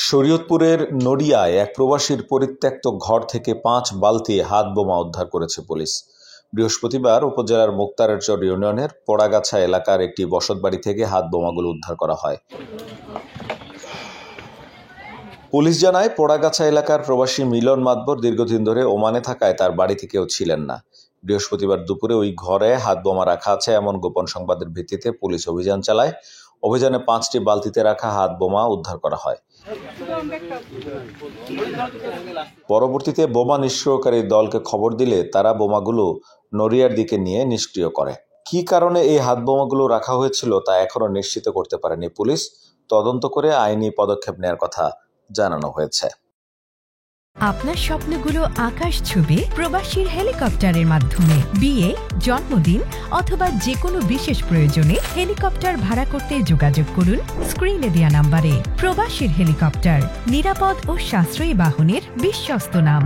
শরীয়তপুরের নড়িয়ায় এক প্রবাসীর পরিত্যক্ত ঘর থেকে 5 বালতি হাত বোমা উদ্ধার করেছে পুলিশ। বৃহস্পতিবার উপজেলার মুক্তারেরচর ইউনিয়নের পোড়াগাছা এলাকার একটি বসতবাড়ি থেকে হাত বোমাগুলো উদ্ধার করা হয়। পুলিশ জানায়, পোড়াগাছা এলাকার প্রবাসী মিলন মাতবর দীর্ঘদিন ধরে ওমানে থাকায় তার বাড়িতে কেউ ছিলেন না। বৃহস্পতিবার দুপুরে ওই ঘরে হাত বোমা রাখা আছে এমন গোপন সংবাদের ভিত্তিতে পুলিশ অভিযান চালায়। অভিযানে 5টি বালতিতে রাখা হাত বোমা উদ্ধার করা হয়। পরবর্তীতে বোমা নিষ্ক্রিয়কারী দলকে খবর দিলে তারা বোমাগুলো নড়িয়ার দিকে নিয়ে নিষ্ক্রিয় করে। কী কারণে এই হাত বোমাগুলো রাখা হয়েছিল তা এখনও নিশ্চিত করতে পারেনি পুলিশ। তদন্ত করে আইনি পদক্ষেপ নেওয়ার কথা জানানো হয়েছে। আপনার স্বপ্নগুলো আকাশ ছুবে প্রবাসীর হেলিকপ্টারের মাধ্যমে। বিয়ে, জন্মদিন অথবা যে কোনো বিশেষ প্রয়োজনে হেলিকপ্টার ভাড়া করতে যোগাযোগ করুন স্ক্রিনে দেয়া নাম্বারে। প্রবাসীর হেলিকপ্টার, নিরাপদ ও সাশ্রয়ী বাহনের বিশ্বস্ত নাম।